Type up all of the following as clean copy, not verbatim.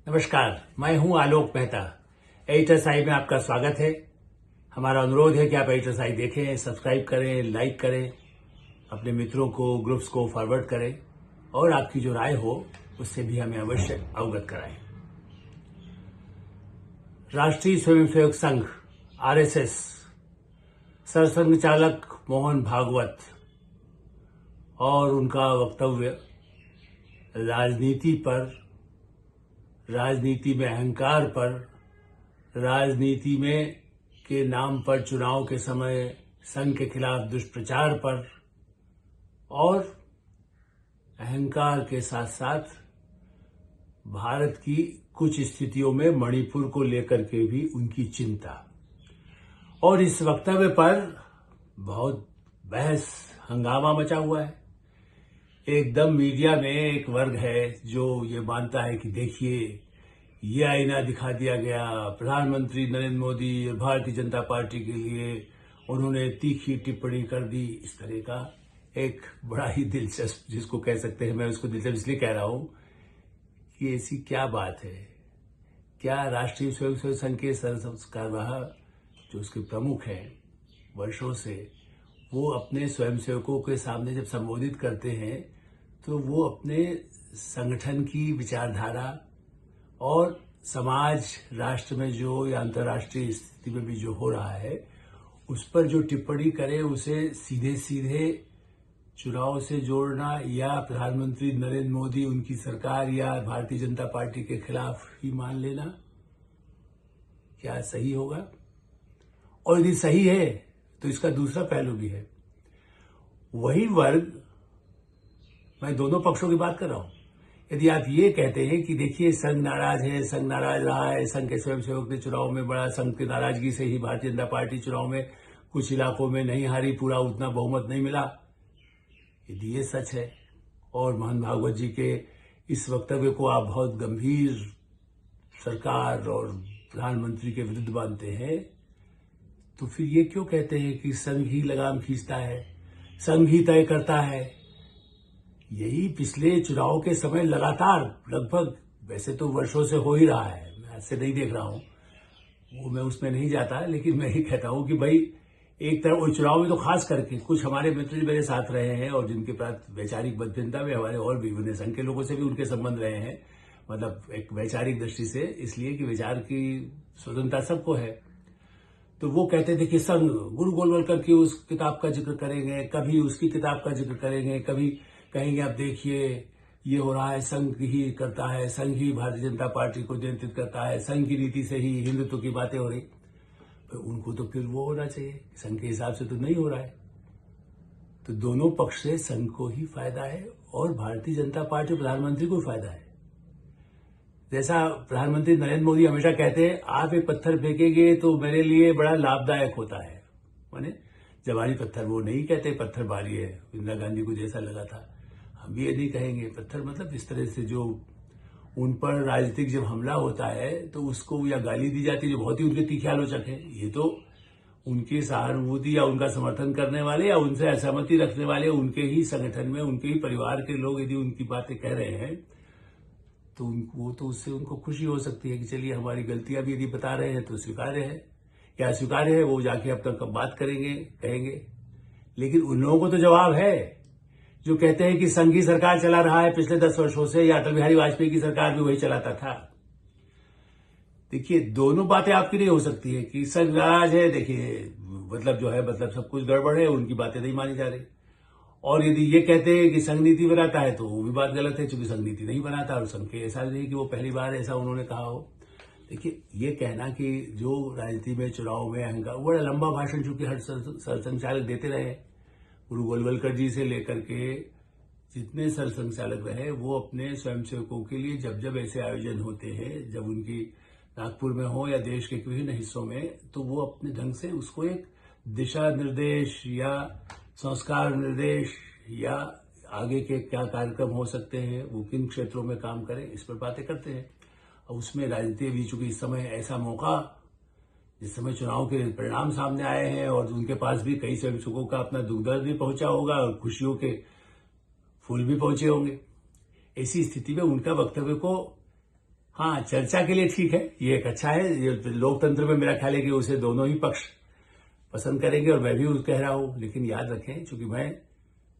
नमस्कार, मैं हूं आलोक मेहता। एडिटर्स आई में आपका स्वागत है। हमारा अनुरोध है कि आप एडिटर्स आई देखें, सब्सक्राइब करें, लाइक करें, अपने मित्रों को, ग्रुप्स को फॉरवर्ड करें और आपकी जो राय हो उससे भी हमें अवश्य अवगत कराएं। राष्ट्रीय स्वयंसेवक संघ आरएसएस सरसंघ चालक मोहन भागवत और उनका वक्तव्य राजनीति पर, राजनीति में अहंकार पर, राजनीति में के नाम पर चुनाव के समय संघ के खिलाफ दुष्प्रचार पर और अहंकार के साथ साथ भारत की कुछ स्थितियों में मणिपुर को लेकर के भी उनकी चिंता। और इस वक्तव्य पर बहुत बहस, हंगामा मचा हुआ है। एकदम मीडिया में एक वर्ग है जो ये मानता है कि देखिए ये आईना दिखा दिया गया, प्रधानमंत्री नरेंद्र मोदी और भारतीय जनता पार्टी के लिए उन्होंने तीखी टिप्पणी कर दी। इस तरह का एक बड़ा ही दिलचस्प, जिसको कह सकते हैं, मैं उसको दिलचस्प इसलिए कह रहा हूं कि ऐसी क्या बात है। क्या राष्ट्रीय स्वयंसेवक संघ के सरसंघचालक जो उसके प्रमुख हैं वर्षों से, वो अपने स्वयंसेवकों के सामने जब संबोधित करते हैं तो वो अपने संगठन की विचारधारा और समाज, राष्ट्र में जो या अंतर्राष्ट्रीय स्थिति में भी जो हो रहा है उस पर जो टिप्पणी करे उसे सीधे सीधे चुनाव से जोड़ना या प्रधानमंत्री नरेंद्र मोदी, उनकी सरकार या भारतीय जनता पार्टी के खिलाफ ही मान लेना, क्या सही होगा? और यदि सही है तो इसका दूसरा पहलू भी है। वही वर्ग, मैं दोनों पक्षों की बात कर रहा हूं, यदि आप ये कहते हैं कि देखिए संघ नाराज है, संघ नाराज रहा है, संघ के स्वयंसेवक ने चुनाव में बड़ा, संघ की नाराजगी से ही भारतीय जनता पार्टी चुनाव में कुछ इलाकों में नहीं हारी, पूरा उतना बहुमत नहीं मिला, यदि ये सच है और मोहन भागवत जी के इस वक्तव्य को आप बहुत गंभीर सरकार और प्रधानमंत्री के विरुद्ध मानते हैं, तो फिर ये क्यों कहते हैं कि संघ ही लगाम खींचता है, संघ ही तय करता है? यही पिछले चुनाव के समय लगातार, लगभग, वैसे तो वर्षों से हो ही रहा है, मैं आज से नहीं देख रहा हूं, वो मैं उसमें नहीं जाता, लेकिन मैं ही कहता हूं कि भाई एक तरफ, और चुनाव में तो खास करके कुछ हमारे मित्र जो मेरे साथ रहे हैं और जिनके प्रति वैचारिक बद्धता में हमारे और भी उन्हें संघ के लोगों से भी उनके संबंध रहे हैं, मतलब एक वैचारिक दृष्टि से, इसलिए कि विचार की स्वतंत्रता सबको है। तो वो कहते थे कि संघ, गुरु गोलवलकर की उस किताब का जिक्र करेंगे, कभी उसकी किताब का जिक्र करेंगे, कभी कहेंगे आप देखिए ये हो रहा है, संघ ही करता है, संघ ही भारतीय जनता पार्टी को नियंत्रित करता है, संघ की नीति से ही हिंदुत्व की बातें हो रही। तो उनको तो फिर वो होना चाहिए, संघ के हिसाब से तो नहीं हो रहा है। तो दोनों पक्ष से संघ को ही फायदा है और भारतीय जनता पार्टी, प्रधानमंत्री को फायदा है। जैसा प्रधानमंत्री नरेंद्र मोदी हमेशा कहते हैं, आप एक पत्थर फेंकेंगे तो मेरे लिए बड़ा लाभदायक होता है, माने जवानी पत्थर, वो नहीं कहते पत्थर भारी है, इंदिरा गांधी को जैसा लगा था, हम भी ये नहीं कहेंगे पत्थर, मतलब इस तरह से जो उन पर राजनीतिक जब हमला होता है तो उसको या गाली दी जाती है, जो बहुत ही उनके तीखे आलोचक हैं, ये तो उनकी सहानुभूति या उनका समर्थन करने वाले या उनसे असहमति रखने वाले उनके ही संगठन में, उनके ही परिवार के लोग यदि उनकी बातें कह रहे हैं तो वो तो उससे उनको खुशी हो सकती है कि चलिए हमारी गलतियां भी यदि बता रहे हैं तो स्वीकार्य है, क्या स्वीकार्य है वो जाके अब तक बात करेंगे, कहेंगे। लेकिन उन लोगों को तो जवाब है जो कहते हैं कि संघ की सरकार चला रहा है पिछले 10 वर्षों से, या अटल बिहारी वाजपेयी की सरकार भी वही चलाता था। देखिए दोनों बातें आपकी नहीं हो सकती है कि संघ नाराज है, देखिए मतलब जो है, मतलब सब कुछ गड़बड़ है, उनकी बातें नहीं मानी जा रही, और यदि ये कहते हैं कि संघ नीति बनाता है तो वो भी बात गलत है, क्योंकि संघ नीति नहीं बनाता और संघ के ऐसा नहीं कि वो पहली बार ऐसा उन्होंने कहा हो। देखिए ये कहना कि जो राजनीति में, चुनाव में अहंकार, बड़ा लंबा भाषण चूंकि हर सरसंघचालक देते रहे, गुरु गोलवलकर जी से लेकर के जितने सरसंघचालक रहे, वो अपने स्वयंसेवकों के लिए जब जब ऐसे आयोजन होते हैं, जब उनकी नागपुर में हो या देश के विभिन्न हिस्सों में, तो वो अपने ढंग से उसको एक दिशा निर्देश या संस्कार निर्देश या आगे के क्या कार्यक्रम हो सकते हैं, वो किन क्षेत्रों में काम करें, इस पर बातें करते हैं। और उसमें राजनीति भी, चूंकि इस समय ऐसा मौका, जिस समय चुनाव के परिणाम सामने आए हैं और उनके पास भी कई स्वयंसेवकों का अपना दुख दर्द भी पहुंचा होगा और खुशियों के फूल भी पहुंचे होंगे, ऐसी स्थिति में उनका वक्तव्य को हाँ, चर्चा के लिए ठीक है, ये एक अच्छा है। ये लोकतंत्र में मेरा ख्याल है कि उसे दोनों ही पक्ष पसंद करेंगे और मैं भी कह रहा हूं। लेकिन याद रखें, चूंकि मैं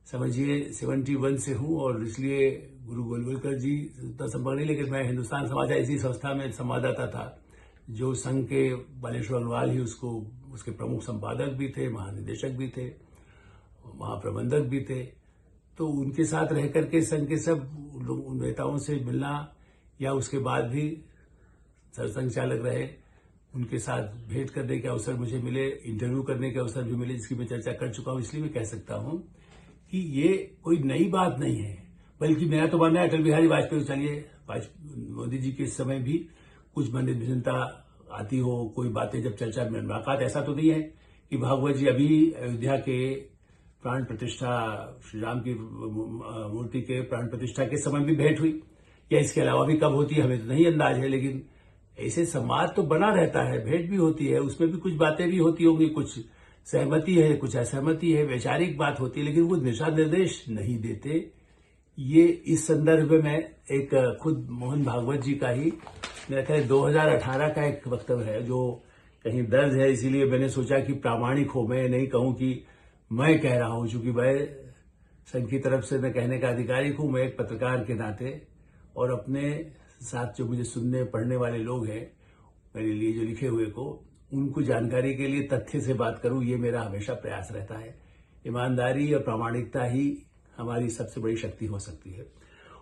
समझिए 71 से हूं और इसलिए गुरु गोलवलकर जी तो संपर्क नहीं, लेकिन मैं हिंदुस्तान समाचार इसी संस्था में संवाददाता था, जो संघ के बालेश्वर अग्रवाल ही उसके प्रमुख संपादक भी थे, महानिदेशक भी थे, महाप्रबंधक भी थे। तो उनके साथ रह करके संघ के सब नेताओं से मिलना, या उसके बाद भी सरसंघ चालक रहे, उनके साथ भेंट करने के अवसर मुझे मिले, इंटरव्यू करने के अवसर भी मिले, जिसकी मैं चर्चा कर चुका हूं। इसलिए मैं कह सकता हूं कि ये कोई नई बात नहीं है, बल्कि मेरा तो मानना है अटल बिहारी वाजपेयी, चलिए मोदी जी के समय भी कुछ मनभिन्नता आती हो, कोई बातें जब चर्चा में मुलाकात, ऐसा तो नहीं है कि भागवत जी अभी अयोध्या के प्राण प्रतिष्ठा, श्री राम की मूर्ति के प्राण प्रतिष्ठा के समय भी भेंट हुई, या इसके अलावा भी कब होती है हमें तो नहीं अंदाज है। लेकिन ऐसे संवाद तो बना रहता है, भेंट भी होती है, उसमें भी कुछ बातें भी होती होंगी, कुछ सहमति है, कुछ असहमति है, वैचारिक बात होती है, लेकिन वो दिशा निर्देश नहीं देते। ये इस संदर्भ में मैं एक खुद मोहन भागवत जी का ही मेरा ख्याल 2018 का एक वक्तव्य है जो कहीं दर्ज है, इसीलिए मैंने सोचा कि प्रामाणिक हो, मैं नहीं कहूं कि मैं कह रहा हूं, चूंकि मैं संघ की तरफ से मैं कहने का अधिकारी हूं, मैं एक पत्रकार के नाते और अपने साथ जो मुझे सुनने पढ़ने वाले लोग हैं मेरे लिए जो लिखे हुए को, उनको जानकारी के लिए तथ्य से बात करूं, ये मेरा हमेशा प्रयास रहता है। ईमानदारी और प्रामाणिकता ही हमारी सबसे बड़ी शक्ति हो सकती है।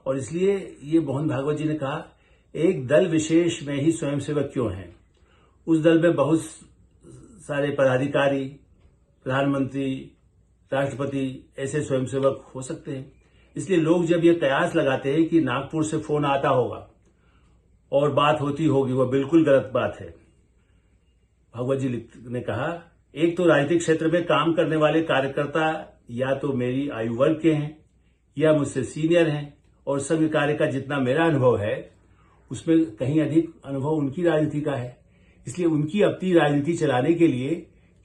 और इसलिए ये मोहन भागवत जी ने कहा, एक दल विशेष में ही स्वयंसेवक क्यों हैं? उस दल में बहुत सारे पदाधिकारी, प्रधानमंत्री, राष्ट्रपति ऐसे स्वयंसेवक हो सकते हैं। इसलिए लोग जब ये कयास लगाते हैं कि नागपुर से फोन आता होगा और बात होती होगी, वह बिल्कुल गलत बात है। भागवत जी ने कहा, एक तो राजनीतिक क्षेत्र में काम करने वाले कार्यकर्ता या तो मेरी आयु वर्ग के हैं या मुझसे सीनियर हैं, और संघ कार्य का जितना मेरा अनुभव है उसमें कहीं अधिक अनुभव उनकी राजनीति का है। इसलिए उनकी अपनी राजनीति चलाने के लिए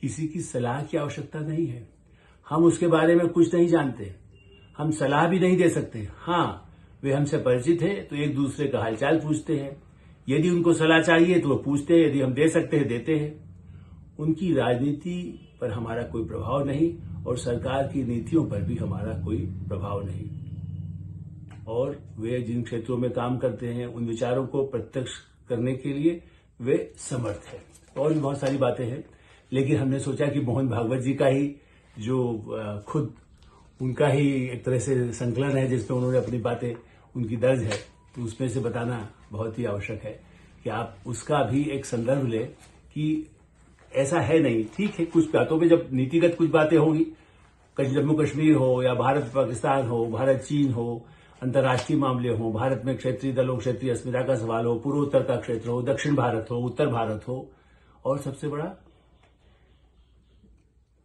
किसी की सलाह की आवश्यकता नहीं है। हम उसके बारे में कुछ नहीं जानते, हम सलाह भी नहीं दे सकते। हाँ, वे हमसे परिचित है तो एक दूसरे का हालचाल पूछते हैं, यदि उनको सलाह चाहिए तो वो पूछते हैं, यदि हम दे सकते हैं देते हैं। उनकी राजनीति पर हमारा कोई प्रभाव नहीं और सरकार की नीतियों पर भी हमारा कोई प्रभाव नहीं, और वे जिन क्षेत्रों में काम करते हैं उन विचारों को प्रत्यक्ष करने के लिए वे समर्थ है। और भी बहुत सारी बातें हैं, लेकिन हमने सोचा कि मोहन भागवत जी का ही जो खुद उनका ही एक तरह से संकलन है जिसमें उन्होंने अपनी बातें उनकी दर्ज है, तो उसमें से बताना बहुत ही आवश्यक है कि आप उसका भी एक संदर्भ लें कि ऐसा है नहीं। ठीक है, कुछ बातों में जब नीतिगत कुछ बातें होंगी, जम्मू कश्मीर हो या भारत पाकिस्तान हो, भारत चीन हो, अंतर्राष्ट्रीय मामले हो, भारत में क्षेत्रीय दलों, क्षेत्रीय अस्मिता का सवाल हो, पूर्वोत्तर का क्षेत्र हो, दक्षिण भारत हो, उत्तर भारत हो, और सबसे बड़ा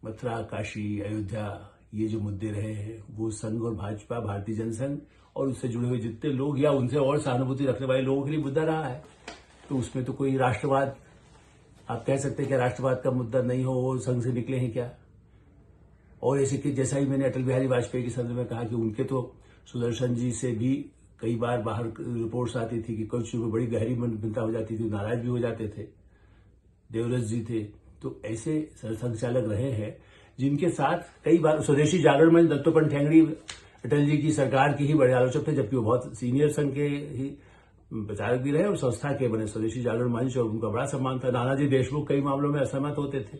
मथुरा, काशी, अयोध्या, ये जो मुद्दे रहे हैं वो संघ और भाजपा, भारतीय जनसंघ और उससे जुड़े हुए जितने लोग या उनसे और सहानुभूति रखने वाले लोगों के लिए मुद्दा रहा है। तो उसमें तो कोई राष्ट्रवाद, आप कह सकते हैं कि राष्ट्रवाद का मुद्दा नहीं हो, वो संघ से निकले हैं क्या? और ऐसे कि जैसा ही मैंने अटल बिहारी वाजपेयी के संदर्भ में कहा कि उनके तो सुदर्शन जी से भी कई बार बाहर रिपोर्ट्स आती थी कि कुछ बड़ी गहरी मनभिन्नता हो जाती थी, नाराज भी हो जाते थे। देवरस जी थे, तो ऐसे संघ चालक रहे हैं जिनके साथ कई बार स्वदेशी जागरण मंच, दत्तोपंत ठेंगड़ी अटल जी की सरकार की ही बड़े आलोचक थे, जबकि वो बहुत सीनियर संघ के ही प्रचारक भी रहे और संस्था के बने स्वदेशी जागरण मंच, और उनका बड़ा सम्मान था। नानाजी देशमुख कई मामलों में असहमत होते थे।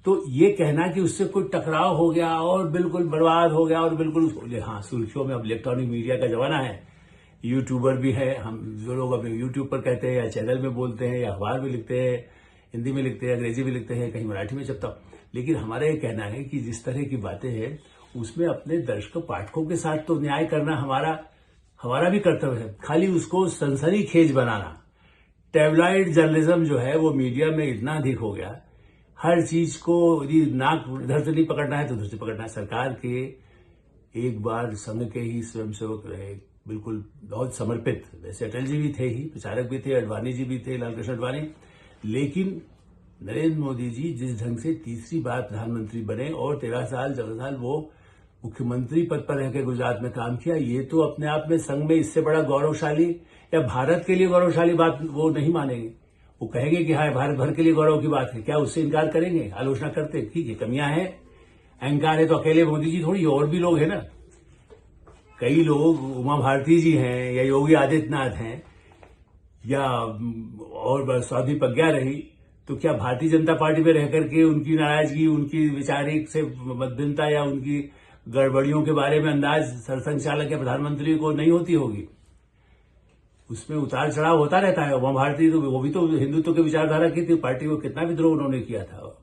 तो ये कहना कि उससे कोई टकराव हो गया और बिल्कुल बर्बाद हो गया और बिल्कुल, हाँ, सुर्खियों में अब इलेक्ट्रॉनिक मीडिया का जमाना है, यूट्यूबर भी है, हम जो लोग अपने यूट्यूब पर कहते हैं या चैनल में बोलते हैं या अखबार में लिखते हैं, हिंदी में लिखते हैं, अंग्रेजी में लिखते हैं, कहीं मराठी में छपता। लेकिन हमारा ये कहना है कि जिस तरह की बातें हैं उसमें अपने दर्शकों, पाठकों के साथ तो न्याय करना हमारा भी कर्तव्य है। खाली उसको सनसनीखेज बनाना, टैबलॉइड जर्नलिज्म जो है वो मीडिया में इतना अधिक हो गया, हर चीज को यदि नाक इधर से नहीं पकड़ना है तो उधर से पकड़ना है। सरकार के एक बार संघ के ही स्वयंसेवक रहे, बिल्कुल बहुत समर्पित, वैसे अटल जी भी थे ही, प्रचारक भी थे, अडवाणी जी भी थे, लालकृष्ण अडवाणी, लेकिन नरेंद्र मोदी जी जिस ढंग से तीसरी बार प्रधानमंत्री बने और 13 साल 14 साल वो मुख्यमंत्री पद पर रहकर गुजरात में काम किया, ये तो अपने आप में संघ में इससे बड़ा गौरवशाली या भारत के लिए गौरवशाली बात वो नहीं मानेंगे। वो कहेंगे कि हाँ, भारत भर के लिए गौरव की बात है, क्या उससे इनकार करेंगे? आलोचना करते, ठीक है, कमियां हैं, अहंकार है, तो अकेले मोदी जी थोड़ी, और भी लोग हैं ना। कई लोग, उमा भारती जी हैं या योगी आदित्यनाथ हैं या और स्वामी प्रज्ञा रही, तो क्या भारतीय जनता पार्टी में रह करके उनकी नाराजगी, उनकी वैचारिक से मतभिन्नता या उनकी गड़बड़ियों के बारे में अंदाज सरसंघ चालक या प्रधानमंत्री को नहीं होती होगी? उसमें उतार चढ़ाव होता रहता है। उमा भारती तो वो भी तो हिंदुत्व के विचारधारा की थी, पार्टी को कितना विद्रोह उन्होंने किया था।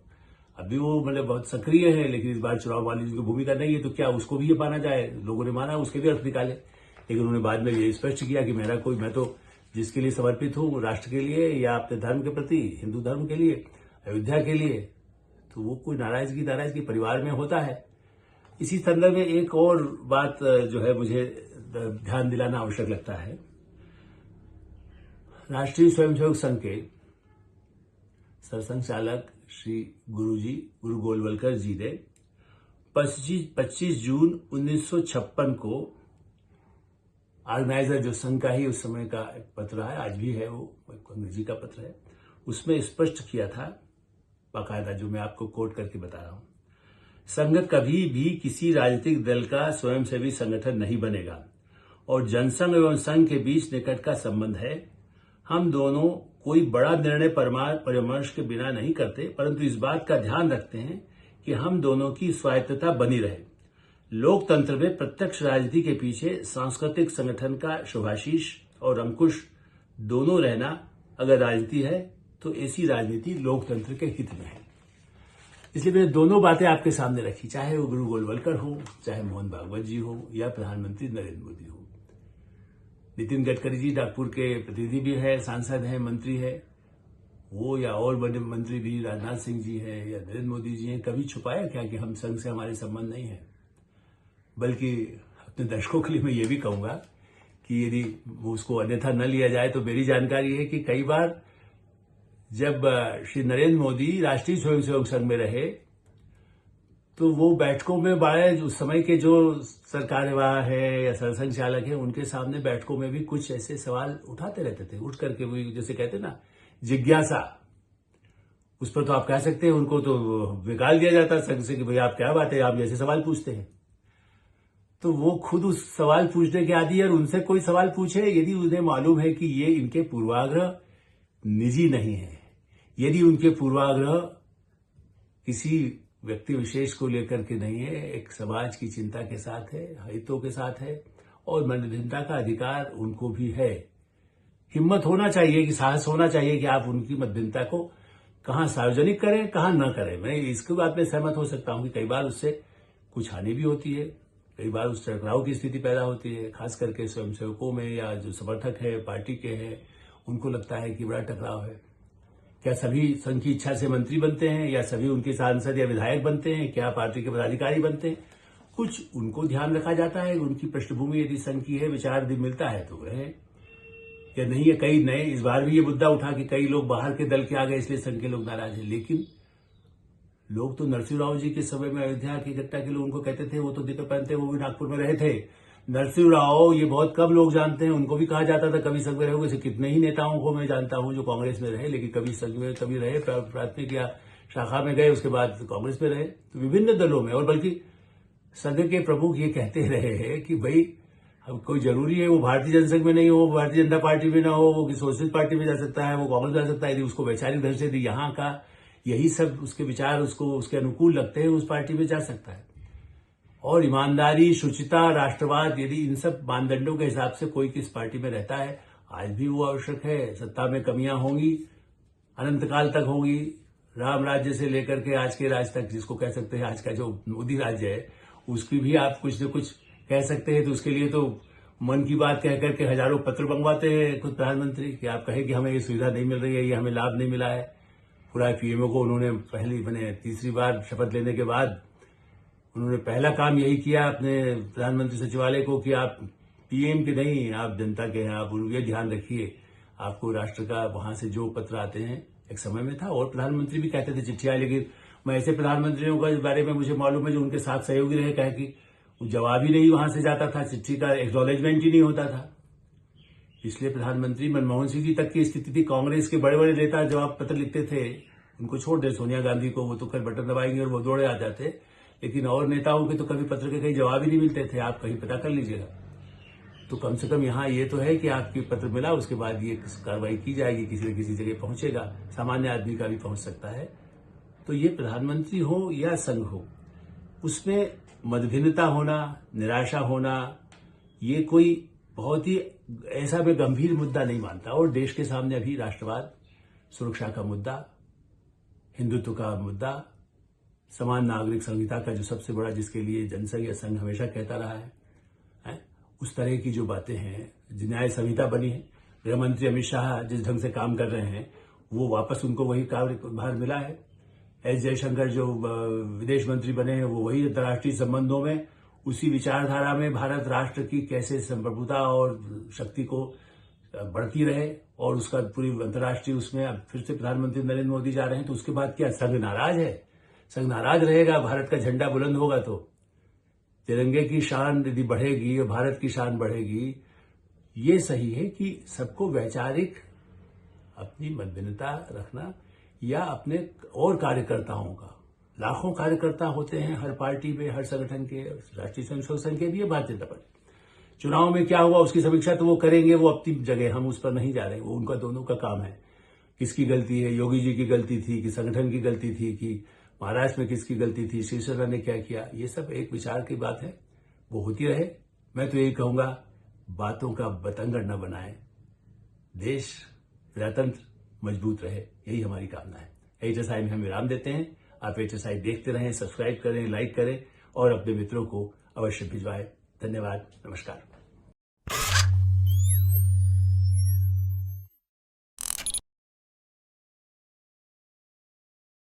अभी वो मतलब बहुत सक्रिय है, लेकिन इस बार चुनाव वाली उनकी भूमिका नहीं है, तो क्या उसको भी ये माना जाए? लोगों ने माना, उसके भी अर्थ निकाले, लेकिन उन्होंने बाद में ये स्पष्ट किया कि मैं तो जिसके लिए समर्पित हूं, राष्ट्र के लिए या अपने धर्म के प्रति, हिंदू धर्म के लिए, अयोध्या के लिए। तो वो कोई नाराजगी परिवार में होता है। इसी संदर्भ में एक और बात जो है मुझे ध्यान दिलाना आवश्यक लगता है। राष्ट्रीय स्वयंसेवक संघ के सरसंघ चालक श्री गुरु गोलवलकर जी ने 25 जून 1956 को ऑर्गेनाइजर, जो संघ का ही उस समय का एक पत्र है, आज भी है, वो अंग्रेजी का पत्र है, उसमें स्पष्ट किया था बाकायदा, जो मैं आपको कोट करके बता रहा हूं। संघ कभी भी किसी राजनीतिक दल का स्वयंसेवी संगठन नहीं बनेगा और जनसंघ एवं संघ के बीच निकट का संबंध है। हम दोनों कोई बड़ा निर्णय परामर्श के बिना नहीं करते, परंतु इस बात का ध्यान रखते हैं कि हम दोनों की स्वायत्तता बनी रहे। लोकतंत्र में प्रत्यक्ष राजनीति के पीछे सांस्कृतिक संगठन का शुभाशीष और अंकुश दोनों रहना अगर राजनीति है, तो ऐसी राजनीति लोकतंत्र के हित में है। इसलिए मैंने दोनों बातें आपके सामने रखी, चाहे वो गुरु गोलवलकर हो, चाहे मोहन भागवत जी हो, या प्रधानमंत्री नरेंद्र मोदी हो। नितिन गडकरी जी नागपुर के प्रतिनिधि भी है, सांसद हैं, मंत्री है, वो या और बड़े मंत्री भी, राजनाथ सिंह जी है या नरेंद्र मोदी जी हैं, कभी छुपाया क्या कि हम संघ से हमारे संबंध नहीं है? बल्कि अपने दर्शकों के लिए मैं ये भी कहूंगा कि यदि उसको अन्यथा न लिया जाए, तो मेरी जानकारी है कि कई बार जब श्री नरेंद्र मोदी राष्ट्रीय स्वयंसेवक संघ में रहे, तो वो बैठकों में बड़े उस समय के जो सरकारवाह है या सरसंघ चालक है, उनके सामने बैठकों में भी कुछ ऐसे सवाल उठाते रहते थे, उठ करके, वो जैसे कहते ना जिज्ञासा, उस पर तो आप कह सकते हैं उनको तो निकाल दिया जाता संघ से कि भाई आप क्या बात है, आप जैसे सवाल पूछते हैं। तो वो खुद उस सवाल पूछने के आदी है, और उनसे कोई सवाल पूछे, यदि उन्हें मालूम है कि ये इनके पूर्वाग्रह निजी नहीं है, यदि उनके पूर्वाग्रह किसी व्यक्ति विशेष को लेकर के नहीं है, एक समाज की चिंता के साथ है, हितों के साथ है, और मतभिन्नता का अधिकार उनको भी है। हिम्मत होना चाहिए, कि साहस होना चाहिए कि आप उनकी मतभिन्नता को कहां सार्वजनिक करें, कहां न करें। मैं इसकी बात में सहमत हो सकता हूं कि कई बार उससे कुछ हानि भी होती है, कई बार उस टकराव की स्थिति पैदा होती है, खास करके स्वयंसेवकों में या जो समर्थक है पार्टी के हैं, उनको लगता है कि बड़ा टकराव है। क्या सभी संघ की इच्छा से मंत्री बनते हैं, या सभी उनके सांसद या विधायक बनते हैं, क्या पार्टी के पदाधिकारी बनते हैं? कुछ उनको ध्यान रखा जाता है, उनकी पृष्ठभूमि यदि संघ की है, विचार मिलता है तो रहे, या नहीं है। कई नए, इस बार भी ये मुद्दा उठा कि कई लोग बाहर के दल के आ गए, इसलिए संघ के लोग नाराज हैं। लेकिन लोग तो नरसिंह राव जी के समय में अयोध्या की घटना के लोग उनको कहते थे, वो तो दीपक पहनते, वो भी नागपुर में रहे थे। नरसिंह राव, ये बहुत कम लोग जानते हैं, उनको भी कहा जाता था कभी संघ में रहे। वैसे कितने ही नेताओं को मैं जानता हूं जो कांग्रेस में रहे, लेकिन कभी संघ में कभी रहे, प्राथमिक या शाखा में गए, उसके बाद कांग्रेस में रहे, तो विभिन्न दलों में। और बल्कि संघ के प्रमुख ये कहते रहे हैं कि भाई अब कोई जरूरी है वो भारतीय जनसंघ में नहीं हो, भारतीय जनता पार्टी में ना हो, वो सोशलिस्ट पार्टी में जा सकता है, वो कांग्रेस में जा सकता है। यदि उसको वैचारिक ढंग से यहाँ का यही सब उसके विचार उसको उसके अनुकूल लगते हैं, उस पार्टी में जा सकता है। और ईमानदारी, शुचिता, राष्ट्रवाद, यदि इन सब मानदंडों के हिसाब से कोई किस पार्टी में रहता है, आज भी वो आवश्यक है। सत्ता में कमियां होंगी, अनंत काल तक होंगी, राम राज्य से लेकर के आज के राज तक, जिसको कह सकते हैं आज का जो मोदी राज्य है, उसकी भी आप कुछ न कुछ कह सकते हैं। तो उसके लिए तो मन की बात कह करके हजारों पत्र मंगवाते हैं खुद प्रधानमंत्री कि आप कहें कि हमें ये सुविधा नहीं मिल रही है, ये हमें लाभ नहीं मिला है। पूरा पीएमओ को उन्होंने तीसरी बार शपथ लेने के बाद उन्होंने पहला काम यही किया अपने प्रधानमंत्री सचिवालय को कि आप पीएम के नहीं, आप जनता के हैं, आप ये ध्यान रखिए, आपको राष्ट्र का वहां से जो पत्र आते हैं, एक समय में था और प्रधानमंत्री भी कहते थे चिट्ठियां, लेकिन मैं ऐसे प्रधानमंत्रियों के बारे में मुझे मालूम है जो उनके साथ सहयोगी रहे, कहे कि जवाब ही नहीं वहां से जाता था, चिट्ठी का एक्नॉलेजमेंट ही नहीं होता था। इसलिए प्रधानमंत्री मनमोहन सिंह जी तक की स्थिति थी, कांग्रेस के बड़े बड़े नेता जवाब पत्र लिखते थे, उनको छोड़ दे सोनिया गांधी को, वो तो कल बटन दबाएंगे और वो दौड़े आ जाते, लेकिन और नेताओं के तो कभी पत्र के कहीं जवाब ही नहीं मिलते थे। आप कहीं पता कर लीजिएगा। तो कम से कम यहाँ ये तो है कि आपकी पत्र मिला, उसके बाद ये कार्रवाई की जाएगी, किसी न किसी जगह पहुंचेगा, सामान्य आदमी का भी पहुंच सकता है। तो ये प्रधानमंत्री हो या संघ हो, उसमें मतभिन्नता होना, निराशा होना, ये कोई बहुत ही ऐसा मैं गंभीर मुद्दा नहीं मानता। और देश के सामने अभी राष्ट्रवाद, सुरक्षा का मुद्दा, हिंदुत्व का मुद्दा, समान नागरिक संहिता का जो सबसे बड़ा, जिसके लिए जनसंघ या संघ हमेशा कहता रहा है, उस तरह की जो बातें हैं, न्याय संहिता बनी है, गृह मंत्री अमित शाह जिस ढंग से काम कर रहे हैं, वो वापस उनको वही कार्यभार मिला है। एस जयशंकर जो विदेश मंत्री बने हैं, वो वही अंतर्राष्ट्रीय संबंधों में, उसी विचारधारा में भारत राष्ट्र की कैसे संप्रभुता और शक्ति को बढ़ती रहे, और उसका पूरी अंतर्राष्ट्रीय उसमें अब फिर से प्रधानमंत्री नरेंद्र मोदी जा रहे हैं। तो उसके बाद क्या संघ नाराज है? संघ नाराज रहेगा? भारत का झंडा बुलंद होगा तो तिरंगे की शान यदि बढ़ेगी और भारत की शान बढ़ेगी। ये सही है कि सबको वैचारिक अपनी मतभिन्नता रखना, या अपने और कार्यकर्ताओं का, लाखों कार्यकर्ता होते हैं हर पार्टी में, हर संगठन के, राष्ट्रीय स्वयंसेवक संघ के भी, ये बात चिंता पड़े। चुनाव में क्या हुआ उसकी समीक्षा तो वो करेंगे, वो अपनी जगह, हम उस पर नहीं जा रहे, वो उनका दोनों का काम है। किसकी गलती है, योगी जी की गलती थी कि संगठन की गलती थी कि महाराष्ट्र में किसकी गलती थी, शिवसेना ने क्या किया, ये सब एक विचार की बात है, वो होती रहे। मैं तो यही कहूंगा, बातों का बतंगड़ न बनाए, देश प्रजातंत्र मजबूत रहे, यही हमारी कामना है। HSI में हम विराम देते हैं। आप HSI देखते रहें, सब्सक्राइब करें, लाइक करें और अपने मित्रों को अवश्य भिजवाएं। धन्यवाद, नमस्कार।